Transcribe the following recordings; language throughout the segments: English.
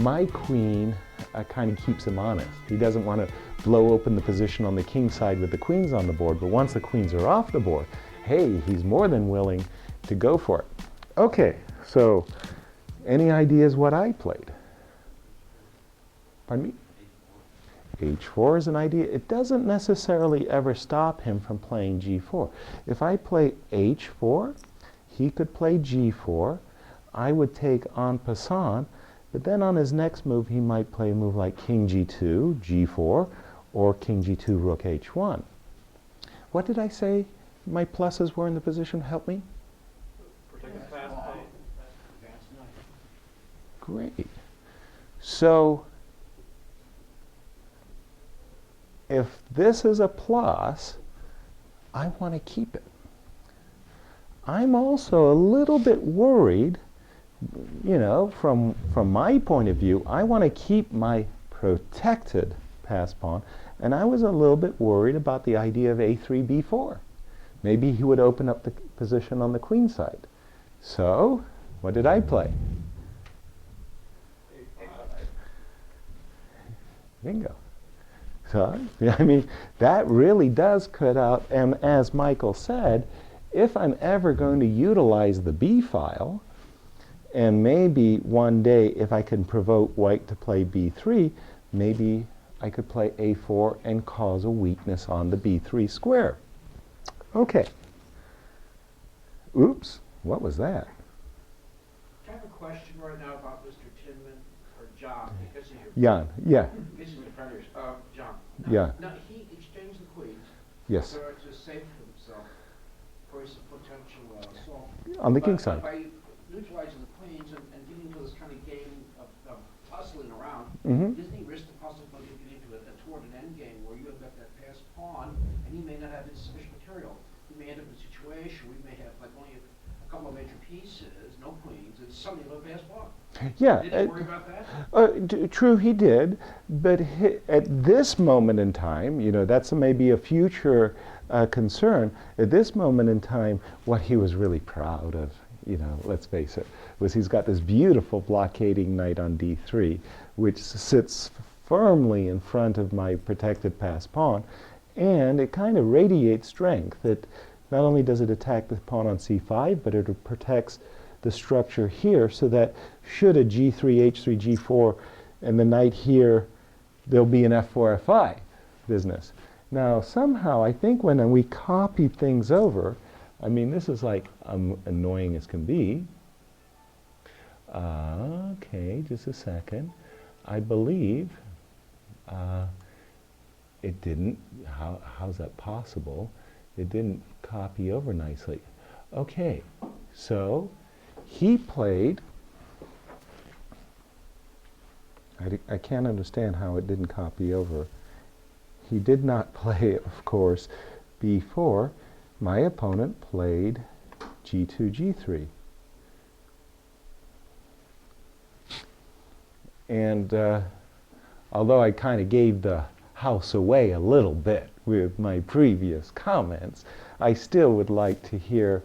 my queen kind of keeps him honest. He doesn't want to blow open the position on the king side with the queens on the board, but once the queens are off the board, hey, he's more than willing to go for it. Okay, so any ideas what I played? Pardon me? H4 is an idea. It doesn't necessarily ever stop him from playing G4. If I play H4, he could play G4. I would take en passant, but then on his next move he might play a move like King G2, G4, or King G2, Rook H1. What did I say my pluses were in the position? Help me? Protect the fast play. Great. So if this is a plus, I want to keep it. I'm also a little bit worried, you know, from my point of view, I want to keep my protected pass pawn, and I was a little bit worried about the idea of A3, B4. Maybe he would open up the position on the queen side. So, what did I play? Bingo. So, I mean, that really does cut out, and as Michael said, if I'm ever going to utilize the B file, and maybe one day if I can provoke white to play B3, maybe I could play A4 and cause a weakness on the B3 square. Okay. Oops, what was that? I have a question right now about Mr. Tinman, or John, because of your... Jan, yeah. This is in front of yours. John. Yeah. Now, he exchanged the queens. Yes. To save himself for his potential assault. On the king side. By neutralizing the queens and getting into this kind of game of tussling around, doesn't he risk the possibility of getting into toward an endgame where you have got that passed pawn and he may not have insufficient material? We may end up in a situation where we may have like only a couple of major pieces, no queens, and suddenly you'll have a passed pawn. Yeah. Did he worry about that? True, he did, but at this moment in time, you know, that's maybe a future concern. At this moment in time, what he was really proud of, you know, let's face it, was he's got this beautiful blockading knight on D3, which sits firmly in front of my protected pass pawn, and it kind of radiates strength. It not only does it attack the pawn on C5, but it protects the structure here, so that should a G3, H3, G4, and the knight here, there'll be an F4, F5 business. Now, somehow, I think when we copy things over, I mean, this is like annoying as can be. Okay, just a second. I believe it didn't. How's that possible? It didn't copy over nicely. Okay, so he played. I can't understand how it didn't copy over. He did not play, of course, B4. My opponent played G2, G3. And although I kind of gave the house away a little bit with my previous comments, I still would like to hear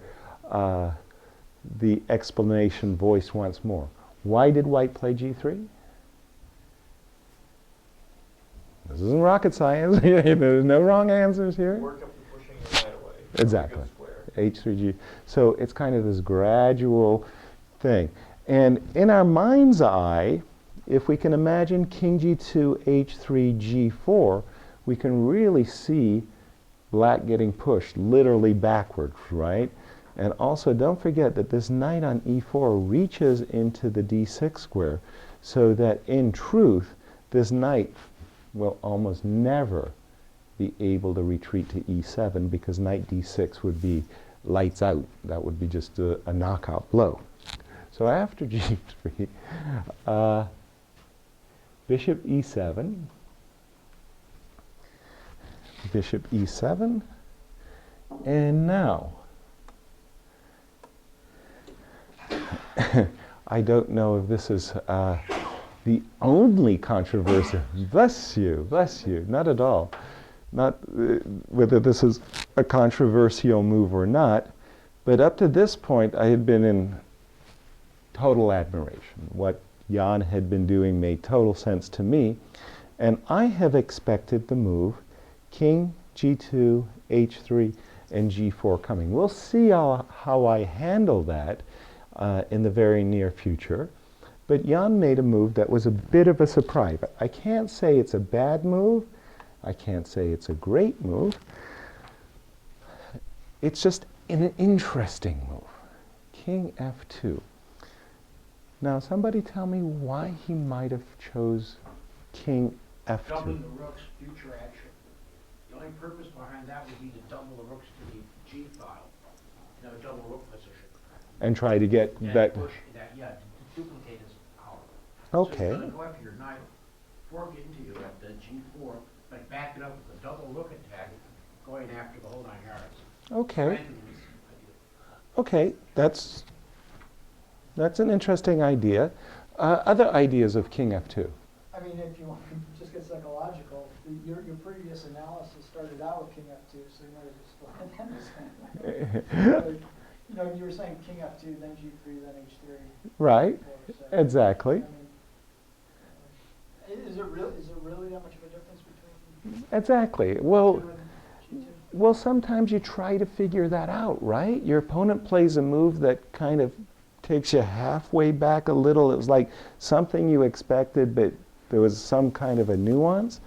the explanation voiced once more. Why did white play G3? This isn't rocket science. There's no wrong answers here. Work up to pushing the knight away. Exactly. H3G. So it's kind of this gradual thing. And in our mind's eye, if we can imagine King G2, H3, G4, we can really see black getting pushed literally backwards, right? And also don't forget that this knight on E4 reaches into the D6 square, so that in truth, this knight will almost never be able to retreat to E7, because knight D6 would be lights out. That would be just a knockout blow. So after G3, bishop E7, bishop E7, and now, I don't know if this is the only controversy. Bless you, not at all. Not whether this is a controversial move or not, but up to this point I had been in total admiration. What Jan had been doing made total sense to me. And I have expected the move king, g2, h3, and g4 coming. We'll see how I handle that in the very near future. But Jan made a move that was a bit of a surprise. I can't say it's a bad move. I can't say it's a great move. It's just an interesting move. King f2. Now, somebody tell me why he might have chose king f2. Doubling the rook's future action. The only purpose behind that would be to double the rooks to the G file. You know, double rook position. And try to get And that. push that, yeah, to duplicate his power. Okay. So he's going to go after your knight, fork into you at the G4, but back it up with a double rook attack, going after the whole 9 yards. Okay. Okay, that's an interesting idea. Other ideas of king f2? I mean, if you want to just get psychological, your previous analysis started out with king f2, so you might have just gone you know, you were saying king f2, then g3, then h3. Right, G4, so, exactly. I mean, is it really that much of a difference between Exactly. Well, g2 and g2? well, sometimes you try to figure that out, right? Your opponent plays a move that kind of takes you halfway back a little. It was like something you expected, but there was some kind of a nuance.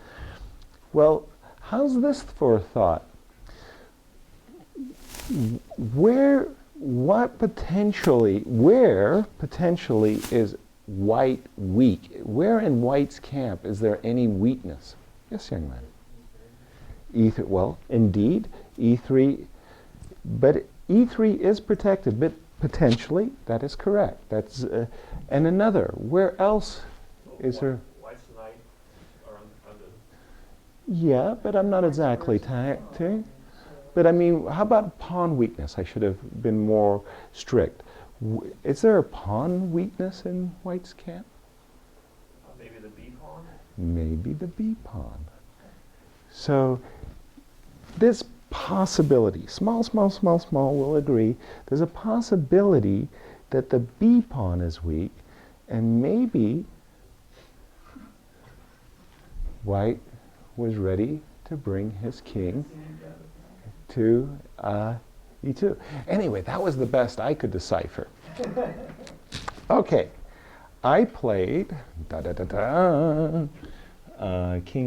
Well, how's this for a thought? Where potentially is white weak? Where in white's camp is there any weakness? Yes, young man. E3, well, indeed, E3, but E3 is protected, but potentially, that is correct. That's, and another, where else is there? White's knight are under. Yeah, but I'm not exactly tacting. But I mean, how about pawn weakness? I should have been more strict. Is there a pawn weakness in white's camp? Maybe the B pawn? Maybe the b pawn. So this possibility, small, we'll agree, there's a possibility that the b pawn is weak, and maybe white was ready to bring his king to e2. Anyway, that was the best I could decipher. Okay, I played king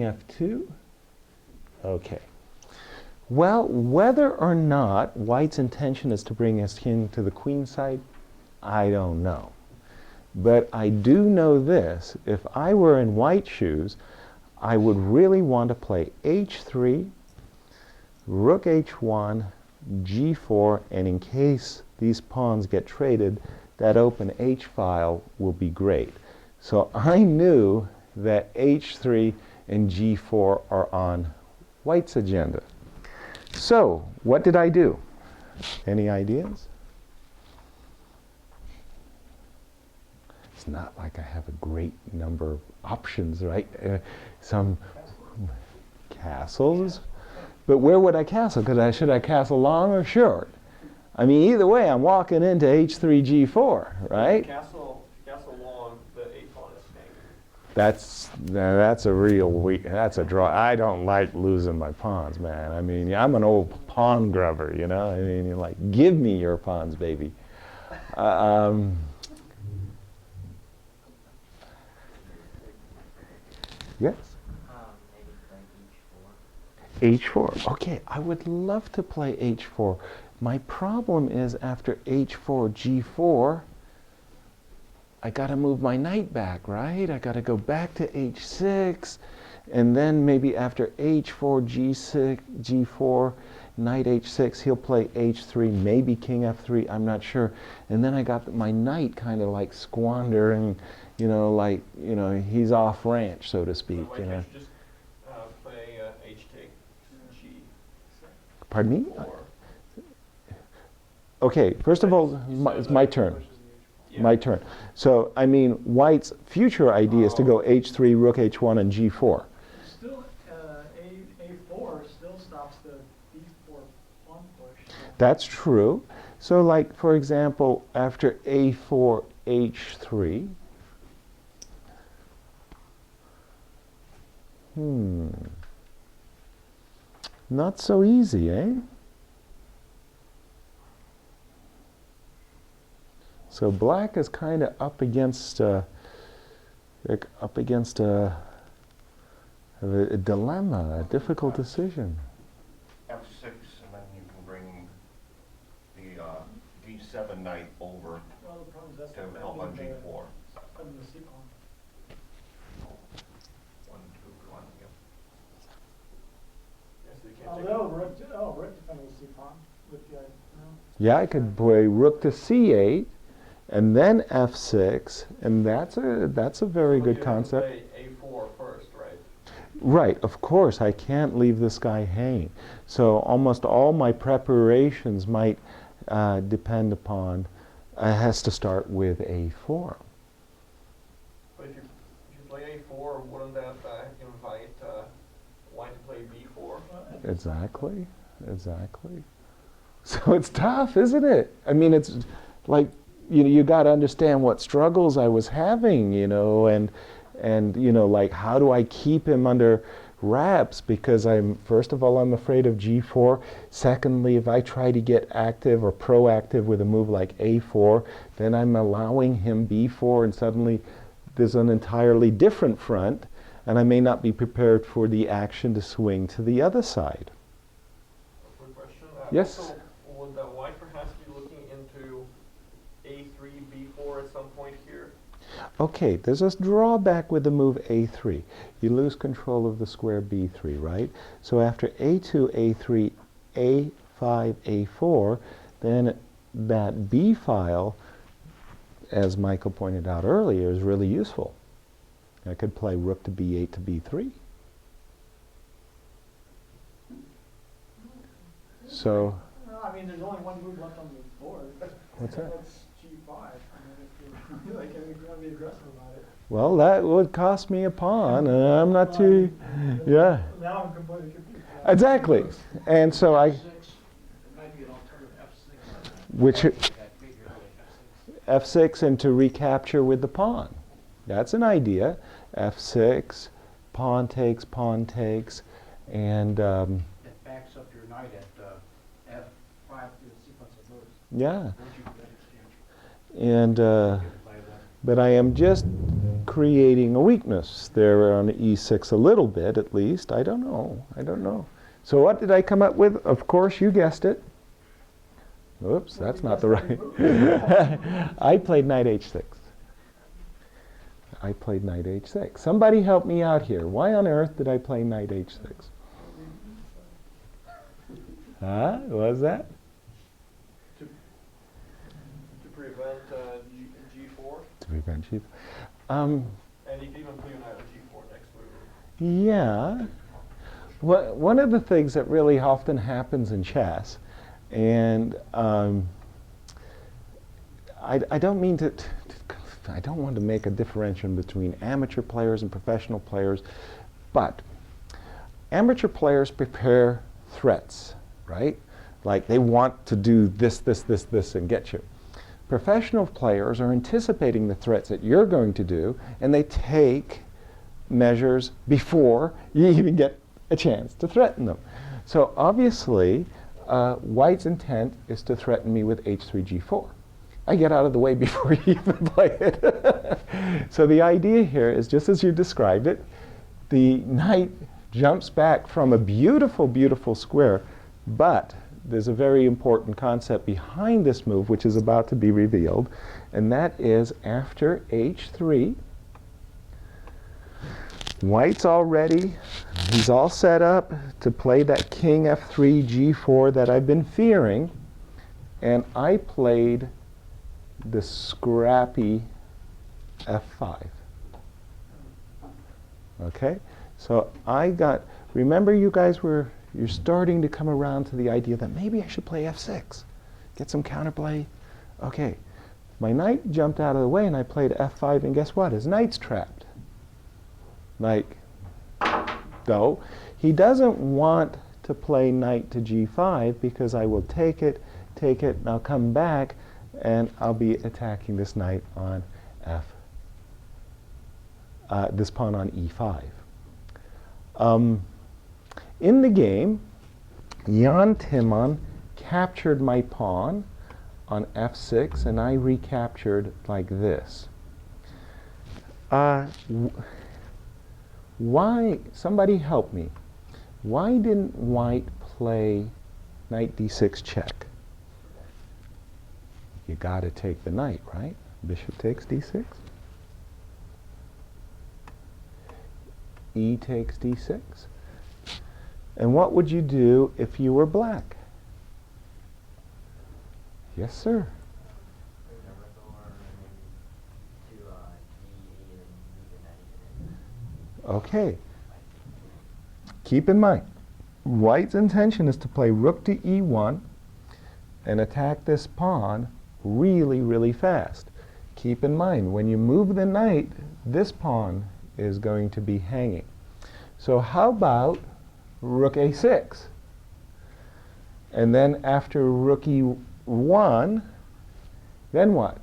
f2. Okay. Well, whether or not white's intention is to bring his king to the queen side, I don't know. But I do know this: if I were in white shoes, I would really want to play h3, rook h1, g4, and in case these pawns get traded, that open h file will be great. So I knew that h3 and g4 are on white's agenda. So what did I do? Any ideas? It's not like I have a great number of options, right? Some castles. But where would I castle? Should I castle long or short? I mean, either way, I'm walking into h3, g4, right? Castle long, the A pawn is staying. That's a real weak. That's a draw. I don't like losing my pawns, man. I mean, I'm an old pawn grubber, you know. I mean, you're like, give me your pawns, baby. Yes. Maybe play H4. Okay, I would love to play H4. My problem is after H4, G4, I got to move my knight back, right? I got to go back to H6, and then maybe after H4, G6, G4, knight H6, he'll play H3, maybe King F3, I'm not sure. And then I got my knight kind of like squandering, you know, like, you know, he's off ranch, so to speak. So You know. should just play H take G. Pardon me? Or Okay, first of all, it's my turn. yeah. My turn. So, I mean, white's future idea is to go H3, rook H1, and G4. Still, A4 still stops the B4 pawn push. That's true. So, like, for example, after A4, H3, Not so easy, eh? So black is kind of up against a dilemma, a difficult decision. F6, and then you can bring the D7 knight over Well, the problem is that's to not help on having the- G4. having the C pawn. 1, 2, 1, yep. Yes, they can't take Although, rook defending the C pawn with the, no. Yeah, I could play rook to C8, and then F6, and that's a very But good you concept. have to play A4 first, right? Right, of course, I can't leave this guy hanging. So almost all my preparations might depend upon, has to start with A4. But if you play A4, wouldn't that invite white to play B4? Exactly, exactly. So it's tough, isn't it? I mean, it's like, you got to understand what struggles I was having, and like, how do I keep him under wraps? Because first of all, I'm afraid of G4. Secondly, if I try to get active or proactive with a move like A4, then I'm allowing him B4, and suddenly there's an entirely different front, and I may not be prepared for the action to swing to the other side. Quick question. Yes? Also, would white perhaps be looking into A3, B4 at some point here? Okay, there's a drawback with the move A3. You lose control of the square B3, right? So after A2, A3, A5, A4, then that B file, as Michael pointed out earlier, is really useful. I could play rook to B8 to B3. So, Well, I mean, there's only one move left on the board. What's that? That's G5. I mean, if you want to be aggressive about it. well, that would cost me a pawn, and I'm not too, yeah. Now I'm completely confused. Exactly. And so F6, I, it might be an alternative F6. which, That figure, like F6. F6 and to recapture with the pawn. That's an idea. F6, pawn takes, and That backs up your knight at F5 through the sequence of moves. yeah. Once you do that exchange. And You can play that. but I am just creating a weakness there on E6 a little bit at least. I don't know. So what did I come up with? Of course, you guessed it. Oops, that's not the right. I played knight H6. I played knight H6. Somebody help me out here. Why on earth did I play knight H6? Huh? What was that? To prevent G4? To prevent cheap. And you can even play your knight on G4 next move. Yeah. One of the things that really often happens in chess, and I don't mean I don't want to make a differentiation between amateur players and professional players, but amateur players prepare threats, right? Like they want to do this, and get you. Professional players are anticipating the threats that you're going to do, and they take measures before you even get a chance to threaten them. So obviously, White's intent is to threaten me with H3, G4. I get out of the way before you even play it. So the idea here is just as you described it. The knight jumps back from a beautiful, beautiful square, but there's a very important concept behind this move which is about to be revealed, and that is after H3, White's all ready. He's all set up to play that king F3, G4 that I've been fearing, and I played the scrappy F5. Okay? So remember you guys you're starting to come around to the idea that maybe I should play F6. Get some counterplay. Okay. My knight jumped out of the way and I played F5, and guess what? His knight's trapped. Like, no. He doesn't want to play knight to G5 because I will take it, and I'll come back, and I'll be attacking this knight on this pawn on E5. In the game, Jan Timon captured my pawn on f6, and I recaptured like this. Why, somebody help me, why didn't white play knight d6 check? You got to take the knight, right? Bishop takes d6. E takes d6. And what would you do if you were black? Yes, sir. Okay. Keep in mind, white's intention is to play rook to e1 and attack this pawn really, really fast. Keep in mind, when you move the knight, this pawn is going to be hanging. So how about rook a6? And then after rook e1, then what?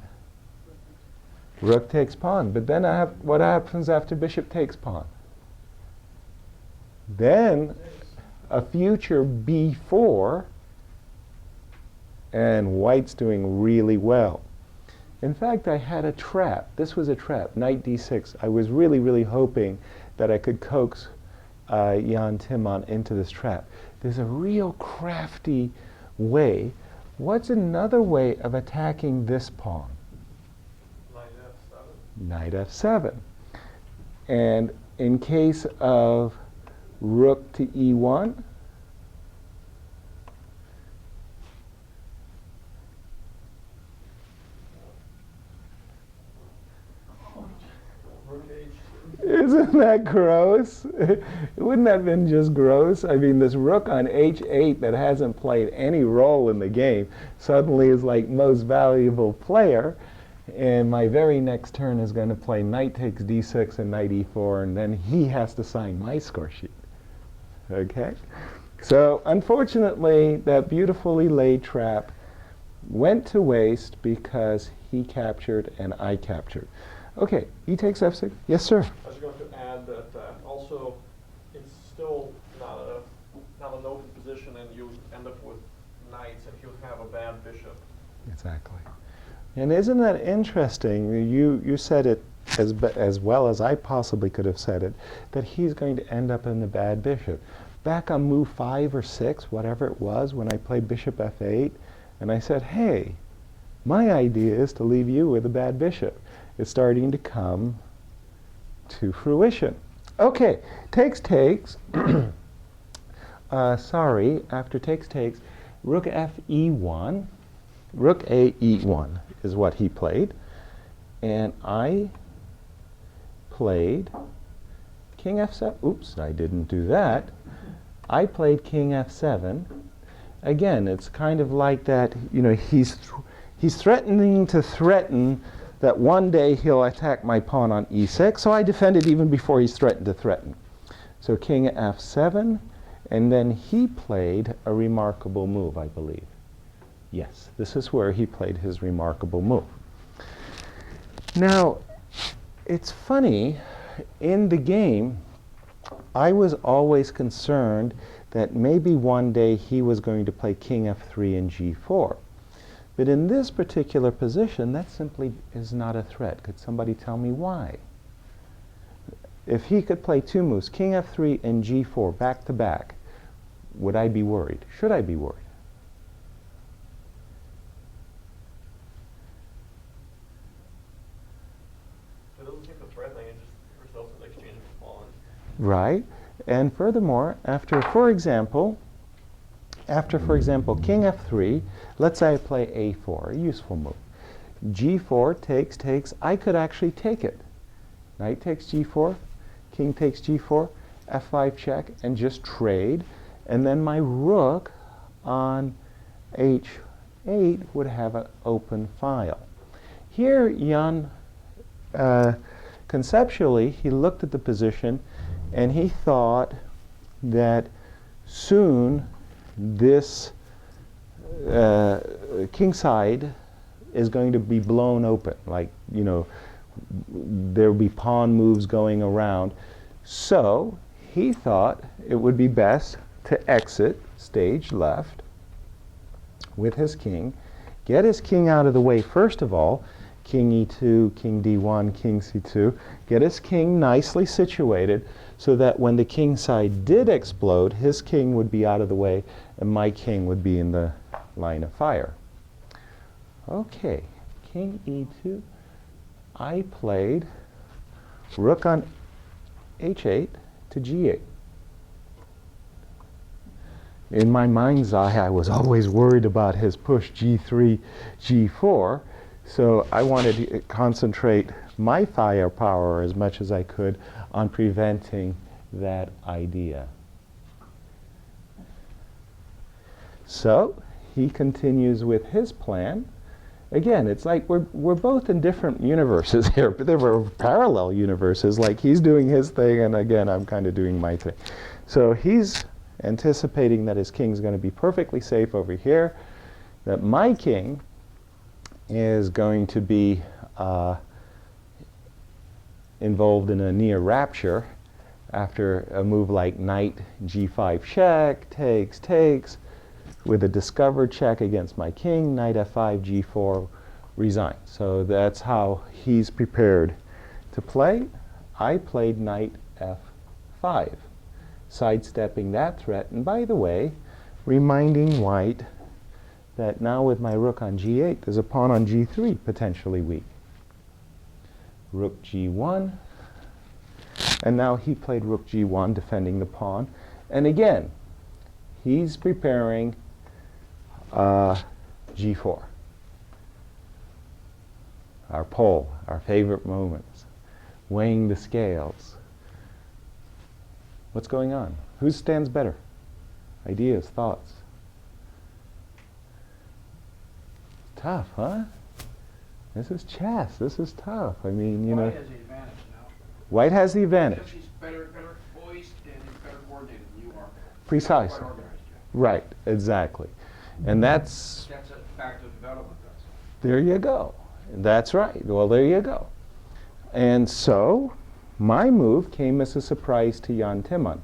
Rook takes pawn. But then what happens after bishop takes pawn? Then a future b4, and white's doing really well. In fact, I had a trap. This was a trap, knight d6. I was really, really hoping that I could coax Jan Timon into this trap. There's a real crafty way. What's another way of attacking this pawn? Knight f7. And in case of rook to e1, isn't that gross? Wouldn't that have been just gross? I mean, this rook on h8 that hasn't played any role in the game suddenly is like most valuable player. And my very next turn is going to play knight takes d6 and knight e4, and then he has to sign my score sheet. Okay? So unfortunately, that beautifully laid trap went to waste because he captured and I captured. Okay, e takes f6. Yes, sir? I was going to add that also it's still not an open position, and you end up with knights, and he'll have a bad bishop. Exactly. And isn't that interesting? You said it as well as I possibly could have said it, that he's going to end up in the bad bishop. Back on move 5 or 6, whatever it was, when I played bishop f8, and I said, hey, my idea is to leave you with a bad bishop. It's starting to come to fruition. Okay, takes. Sorry, after takes, rook fe1, rook a e1 is what he played. And I played king f7. Oops, I didn't do that. I played king f7. Again, it's kind of like that, you know, he's threatening to threaten that one day he'll attack my pawn on e6, so I defended even before he's threatened to threaten. So king f7, and then he played a remarkable move, I believe. Yes, this is where he played his remarkable move. Now, it's funny, in the game, I was always concerned that maybe one day he was going to play king f3 and g4. But in this particular position, that simply is not a threat. Could somebody tell me why? If he could play two moves, king f3 and g4 back to back, would I be worried? Should I be worried? It doesn't seem to threaten, it just results in exchange of pawns. Right. And furthermore, after, for example, king f3, let's say I play a4, a useful move. g4 takes, I could actually take it. Knight takes g4, king takes g4, f5 check, and just trade. And then my rook on h8 would have an open file. Here, Jan, conceptually, he looked at the position and he thought that soon this king side is going to be blown open, like, you know, there will be pawn moves going around. So he thought it would be best to exit stage left with his king, get his king out of the way first of all, king e2, king d1, king c2, get his king nicely situated so that when the king side did explode, his king would be out of the way and my king would be in the line of fire. Okay, king e2. I played rook on h8 to g8. In my mind's eye, I was always worried about his push g3, g4, so I wanted to concentrate my firepower as much as I could on preventing that idea. So he continues with his plan. Again, it's like we're both in different universes here, but there were parallel universes, like he's doing his thing and again I'm kind of doing my thing. So he's anticipating that his king's going to be perfectly safe over here, that my king is going to be involved in a near rapture after a move like knight g5 check, takes, with a discovered check against my king, knight f5, g4, resign. So that's how he's prepared to play. I played knight f5, sidestepping that threat. And by the way, reminding white that now with my rook on g8, there's a pawn on g3 potentially weak. Rook g1. And now he played rook g1, defending the pawn. And again, he's preparing g4. Our poll, our favorite moments, weighing the scales. What's going on? Who stands better? Ideas, thoughts. Tough, huh? This is chess. This is tough. I mean, you know. White has the advantage now. White has the advantage. Because he's better poised and he's better coordinated than you are. Precisely. Quite organized, yeah. Right, exactly. And that's, That's a fact of development, that's all. there you go. That's right. Well, there you go. And so, my move came as a surprise to Jan Timman.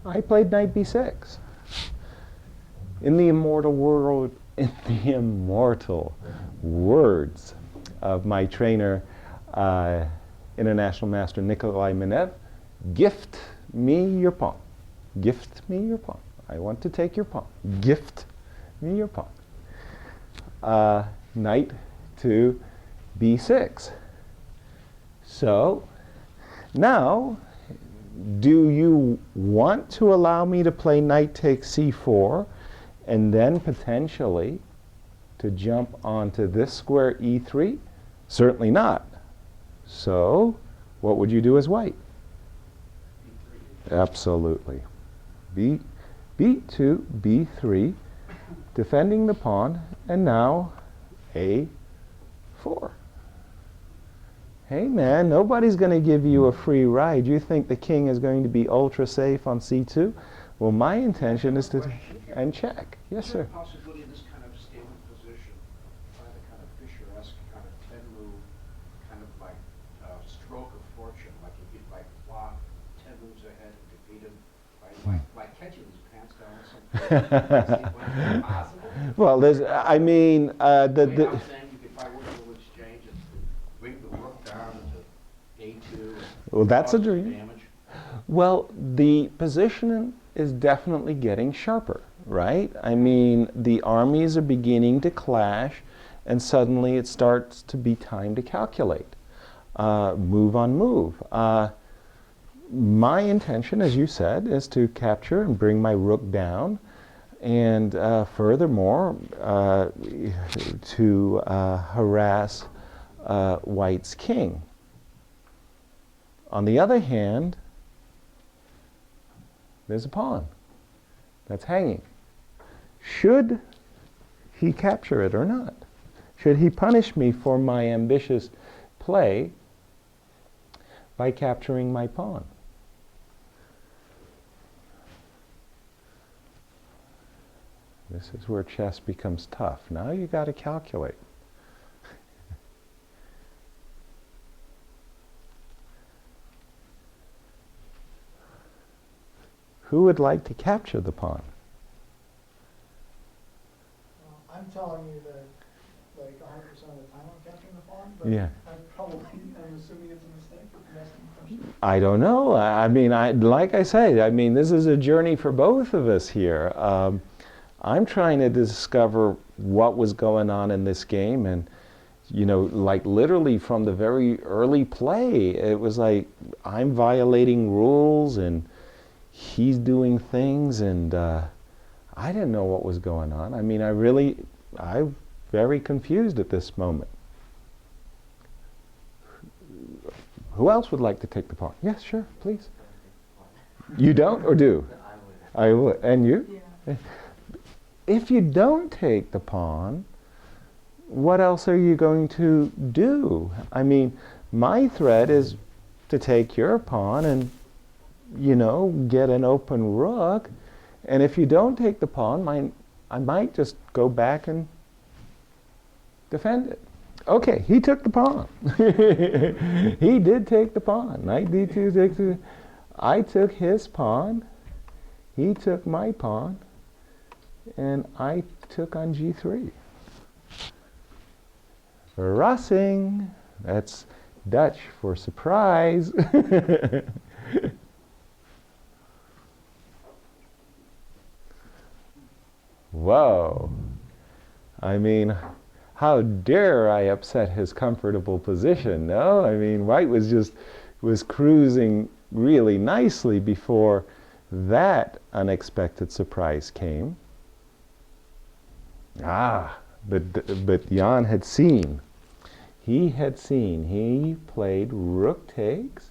I played knight b6. In the immortal words of my trainer, International Master Nikolai Minev, gift me your pawn. Gift me your pawn. I want to take your pawn. Gift me your pawn. Knight to b6. So, now, do you want to allow me to play knight takes c4 and then potentially to jump onto this square e3? Certainly not. So, what would you do as white? Absolutely. b2, b3, defending the pawn, and now a4. Hey man, nobody's going to give you a free ride. You think the king is going to be ultra safe on c2? Well, my intention is to and check. Yes, Is there sir. a possibility of this kind of stable position by the kind of Fischer-esque kind of 10-move, kind of like stroke of fortune, like if you'd like plot 10 moves ahead and defeat him by catching his pants down or something? Is it possible? Well, there's, I mean, Way I'm saying you could buy one little exchange and bring the rook down into a2. well, that's a cause dream. damage. Well, the position is definitely getting sharper, right? I mean, the armies are beginning to clash, and suddenly it starts to be time to calculate. Move on move. My intention, as you said, is to capture and bring my rook down, and furthermore, to harass White's king. On the other hand, there's a pawn that's hanging. Should he capture it or not? Should he punish me for my ambitious play by capturing my pawn? This is where chess becomes tough. Now you got to calculate. Who would like to capture the pawn? Well, I'm telling you that like 100% of the time I'm capturing the pawn, but Yeah. I'm assuming it's a mistake. If you're asking the question. I don't know. I mean, like I say, I mean, this is a journey for both of us here. I'm trying to discover what was going on in this game, and you know, like literally from the very early play, it was like I'm violating rules and he's doing things, and I didn't know what was going on. I mean, I'm very confused at this moment. Who else would like to take the pawn? Yes, sure, please. You don't or do? I would. And you? Yeah. If you don't take the pawn, what else are you going to do? I mean, my threat is to take your pawn and, you know, get an open rook. And if you don't take the pawn, I might just go back and defend it. Okay, he took the pawn. He did take the pawn. Knight d2 takes it. I took his pawn. He took my pawn. And I took on g3. Verrassing. That's Dutch for surprise. Whoa. I mean, how dare I upset his comfortable position? No, I mean, White was cruising really nicely before that unexpected surprise came. But Jan had seen. He had seen. He played rook takes,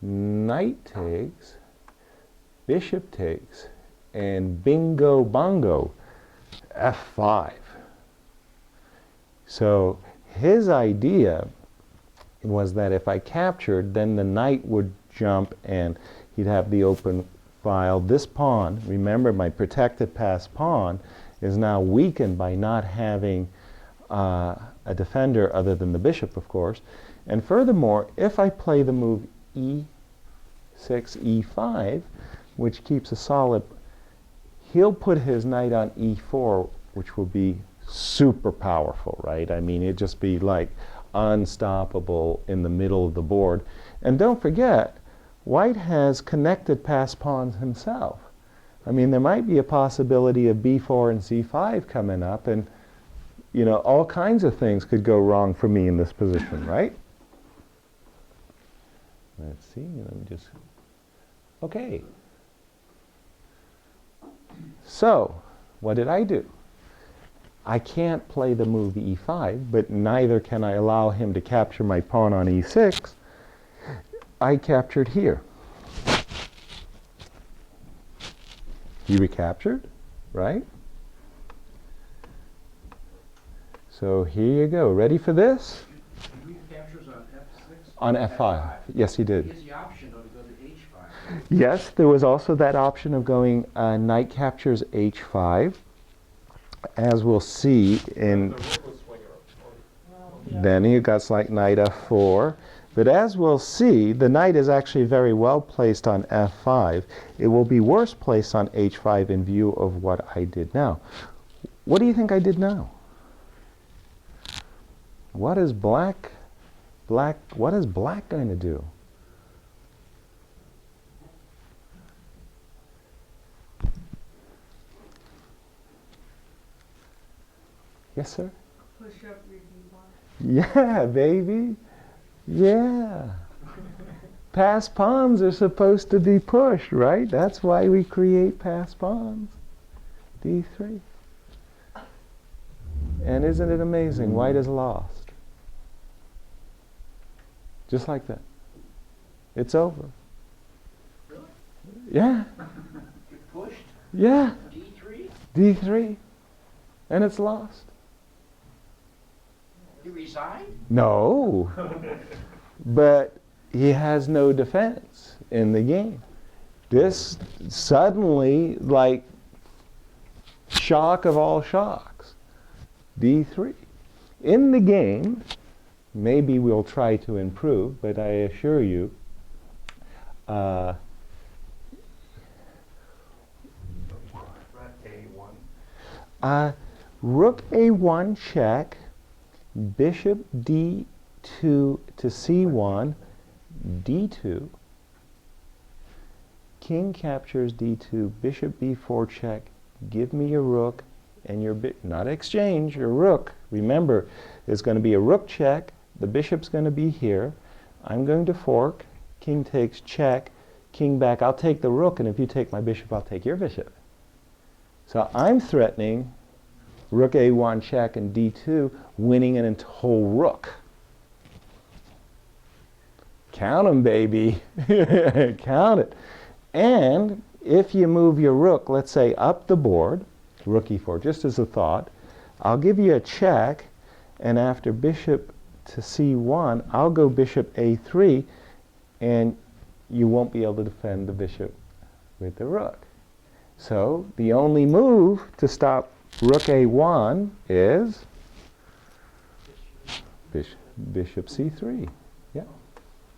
knight takes, bishop takes, and bingo bongo, f5. So his idea was that if I captured, then the knight would jump and he'd have the open file. This pawn, remember my protected passed pawn, is now weakened by not having a defender other than the bishop, of course. And furthermore, if I play the move e6, e5, which keeps a solid, he'll put his knight on e4, which will be super powerful, right? I mean, it'd just be like unstoppable in the middle of the board. And don't forget, White has connected passed pawns himself. I mean, there might be a possibility of b4 and c5 coming up, and you know, all kinds of things could go wrong for me in this position, right? Let's see, let me just, okay. So, what did I do? I can't play the move e5, but neither can I allow him to capture my pawn on e6. I captured here. He recaptured, right? So here you go. Ready for this? He recaptures on f6? On f5. Yes, he He did. has the option, though, to go to h5. Yes, there was also that option of going knight captures h5. As we'll see in... The rook was swinging Then he got like knight f4. But as we'll see, the knight is actually very well placed on f5. It will be worse placed on h5 in view of what I did now. What do you think I did now? What is black going to do? Yes, sir? Push up your D1. Yeah, baby. Yeah. Passed pawns are supposed to be pushed, right? That's why we create passed pawns. D3. And isn't it amazing? White is lost. Just like that. It's over. Really? Yeah. You pushed Yeah. d3? D3. And it's lost. You resigned? No. But he has no defense in the game. This suddenly, like, shock of all shocks. D3. In the game, maybe we'll try to improve, but I assure you, Rook A1 check, bishop D2 to C1, D2, king captures D2, bishop B4 check, give me your rook, and your not exchange, your rook. Remember, there's going to be a rook check, the bishop's going to be here, I'm going to fork, king takes check, king back, I'll take the rook, and if you take my bishop, I'll take your bishop. So I'm threatening rook A1 check and D2, winning an whole rook. Count 'em, baby. Count it. And if you move your rook, let's say up the board, rook E4, just as a thought, I'll give you a check, and after bishop to C1, I'll go bishop A3, and you won't be able to defend the bishop with the rook. So the only move to stop rook A1 is bishop C3. Yeah,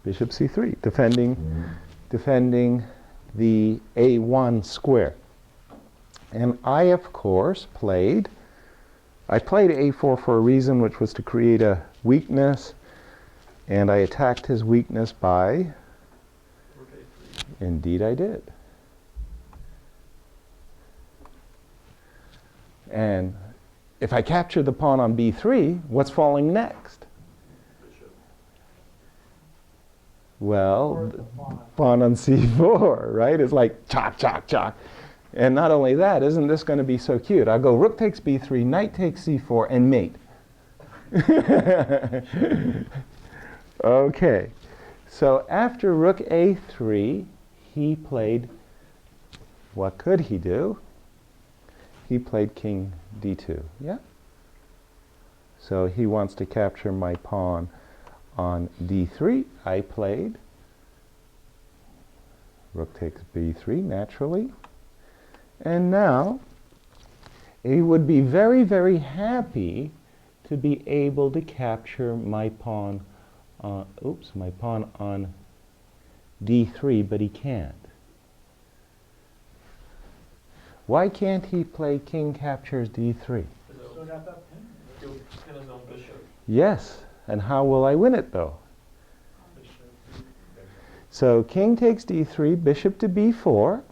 bishop C3, defending the A1 square. And I, of course, played A4 for a reason, which was to create a weakness, and I attacked his weakness by, indeed I did. And if I capture the pawn on B3, what's falling next? Bishop. Well, pawn on C4, right? It's like chop, chop, chop. And not only that, isn't this going to be so cute? I'll go rook takes B3, knight takes C4, and mate. Okay. So after rook A3, he played, what could he do? He played king D2, yeah? So he wants to capture my pawn on D3. I played rook takes B3, naturally. And now, he would be very, very happy to be able to capture my pawn, my pawn on D3, but he can't. Why can't he play king captures D3? Still got that pin? He'll pin his own bishop. Yes, and how will I win it though? So king takes D3, bishop to B4. And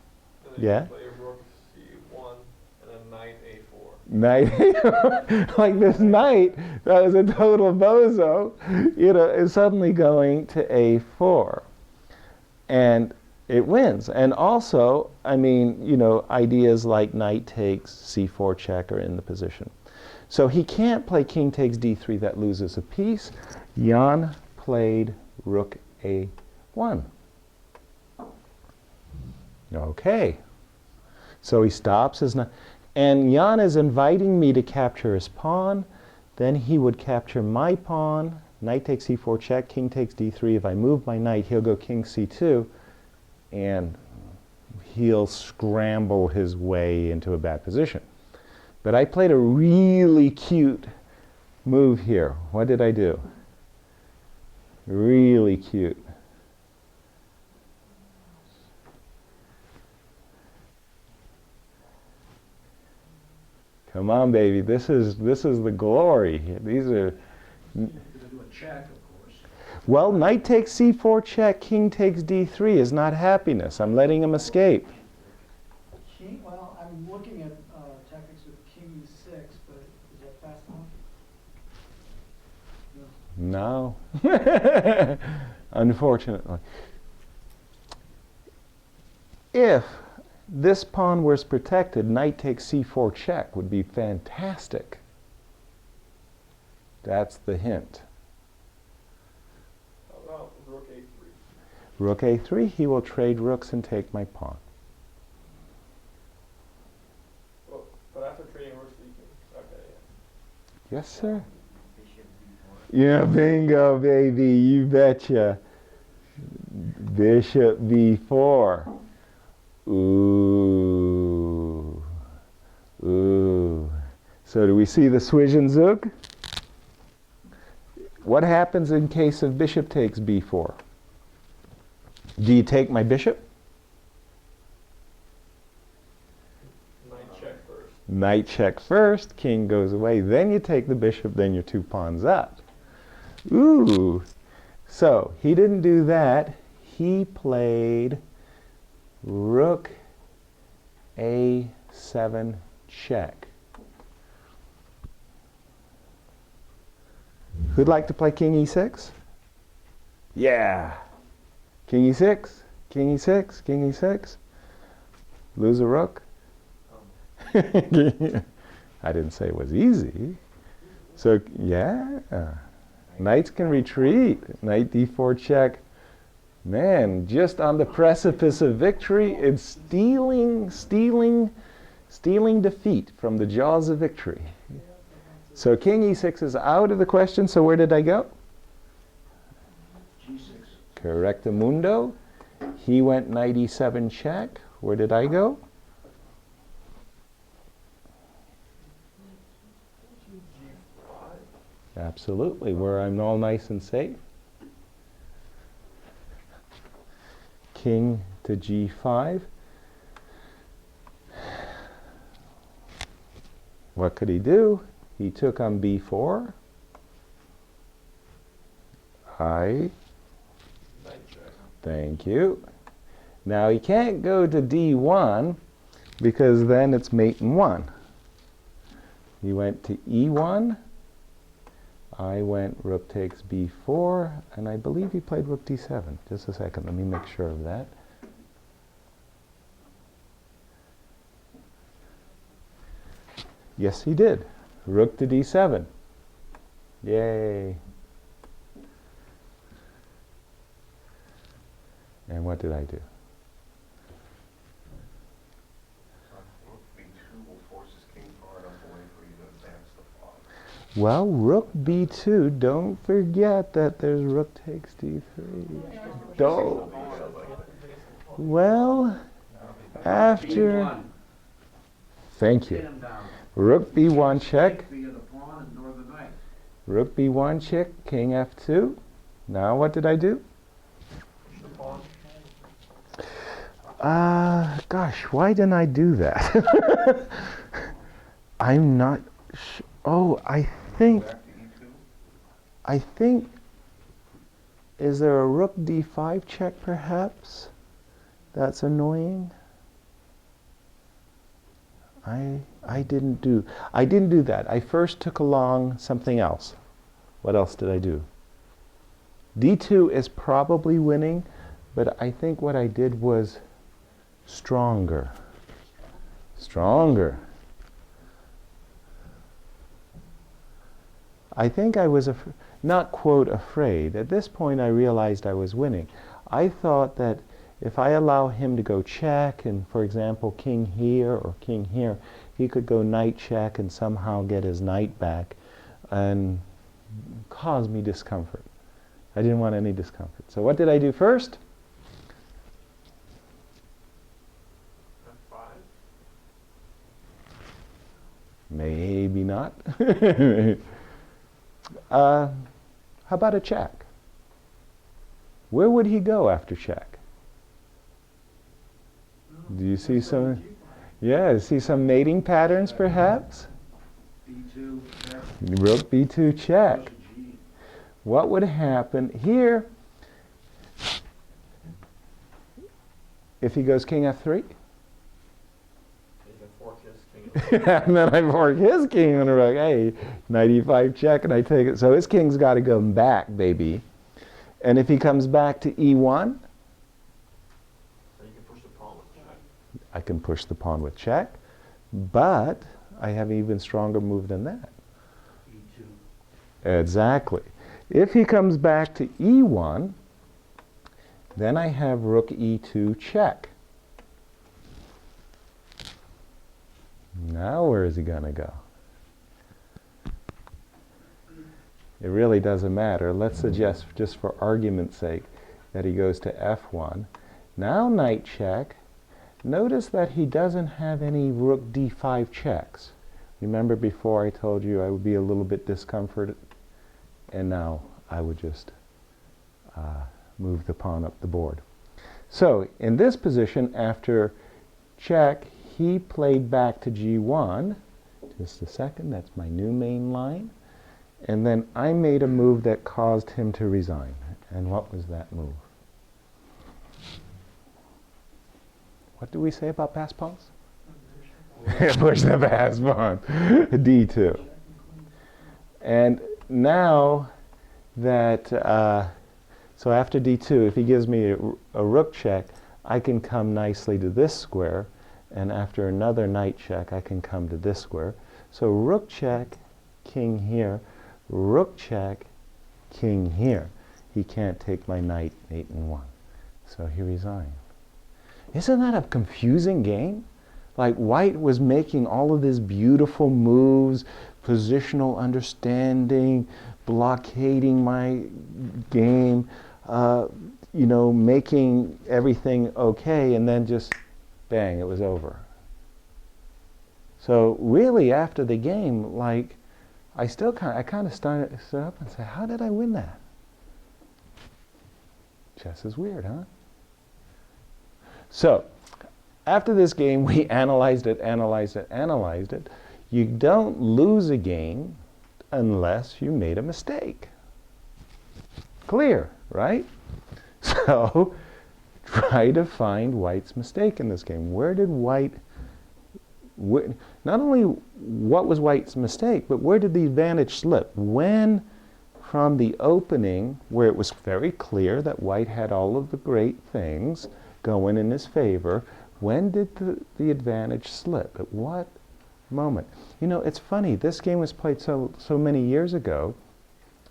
then Yeah. you play rook C1, and then knight A4. Knight, like this knight, that was a total bozo, is suddenly going to A4. And it wins. And also, ideas like knight takes, C4 check are in the position. So he can't play king takes D3, that loses a piece. Jan played rook A1. Okay. So he stops his knight. And Jan is inviting me to capture his pawn. Then he would capture my pawn. Knight takes C4 check, king takes D3. If I move my knight, he'll go king C2. And he'll scramble his way into a bad position. But I played a really cute move here. What did I do? Really cute. Come on, baby. This is the glory. These are. You're gonna do a check, of course. Well, knight takes C4 check, king takes D3 is not happiness. I'm letting him escape. Well, I'm looking at tactics with king E6, but is that fast enough? No. Unfortunately. If this pawn was protected, knight takes C4 check would be fantastic. That's the hint. How about rook A3? Rook A3, he will trade rooks and take my pawn. Well, but after trading rooks, you can. Okay, yeah. Yes, sir? Yeah, bingo, baby, you betcha. Bishop B4. Ooh. Ooh. So do we see the Zwischenzug? What happens in case of bishop takes B4? Do you take my bishop? Knight check first. Knight check first, king goes away, then you take the bishop, then you're 2 pawns up. Ooh. So he didn't do that. He played rook a7 check. Who'd like to play king e6? Yeah. King e6, king e6, king e6. Lose a rook. I didn't say it was easy. So, yeah. Knights can retreat. Knight d4 check. Man, just on the precipice of victory, it's stealing defeat from the jaws of victory. So king e6 is out of the question, so where did I go? G6. Correctamundo. He went knight e7 check. Where did I go? Absolutely, where I'm all nice and safe. King to g5. What could he do? He took on b4. Knight check. Thank you. Now he can't go to d1 because then it's mate in 1. He went to e1. I went rook takes b4, and I believe he played rook d7. Just a second, let me make sure of that. Yes, he did. Rook to d7. Yay. And what did I do? Rook b2 will force his king far enough away for you to advance the pawn. Well, rook b2, don't forget that there's rook takes d3. Don't. Well, after... B1. Thank Get you. him down. Rook b1 check. For you, the pawn and nor the knight. Rook b1 check, king f2. Now what did I do? Push the pawn. Gosh, why didn't I do that? I'm not oh, I think, Back to e2. is there a rook d5 check perhaps? That's annoying. I didn't do that. I first took along something else. What else did I do? d2 is probably winning, but I think what I did was stronger. I think I was not quote afraid. At this point I realized I was winning. I thought that if I allow him to go check and, for example, king here or king here, he could go knight check and somehow get his knight back and cause me discomfort. I didn't want any discomfort. So what did I do first? F5. Maybe not. How about a check? Where would he go after check? Do you see some? Yeah, see some mating patterns perhaps? B2. Check. Rook b2 check. Goes to G. What would happen here if he goes king f3? You can fork his king. And then I fork his king on the rook. Hey, knight e5 check, and I take it. So his king's got to go back, baby. And if he comes back to e1, So you can push the pawn with check. I can push the pawn with check. But I have an even stronger move than that. E2. Exactly. If he comes back to e1, then I have rook e2 check. Now where is he going to go? It really doesn't matter. Let's suggest, just for argument's sake, that he goes to f1. Now knight check. Notice that he doesn't have any rook d5 checks. Remember before I told you I would be a little bit discomforted? And now I would just move the pawn up the board. So in this position, after check, he played back to G1. Just a second, that's my new main line. And then I made a move that caused him to resign. And what was that move? What do we say about pass pawns? Push the pass pawn. D2. And now that, so after D2, if he gives me a rook check, I can come nicely to this square. And after another knight check, I can come to this square. So rook check, king here. Rook check, king here. He can't take my knight 8 and 1. So he resigned. Isn't that a confusing game? Like white was making all of these beautiful moves, positional understanding, blockading my game, you know, making everything okay, and then just bang, it was over. So really after the game, like, I kind of stood up and said, how did I win that? Chess is weird, huh? So, after this game, we analyzed it. You don't lose a game unless you made a mistake. Clear, right? So, try to find white's mistake in this game. Where did white... not only what was white's mistake, but where did the advantage slip? When, from the opening, where it was very clear that white had all of the great things going in his favor, when did the advantage slip? At what moment? You know, it's funny, this game was played so many years ago,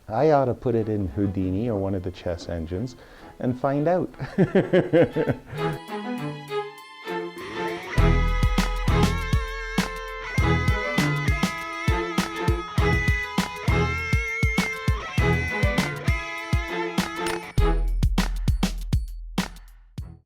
I ought to put it in Houdini or one of the chess engines and find out.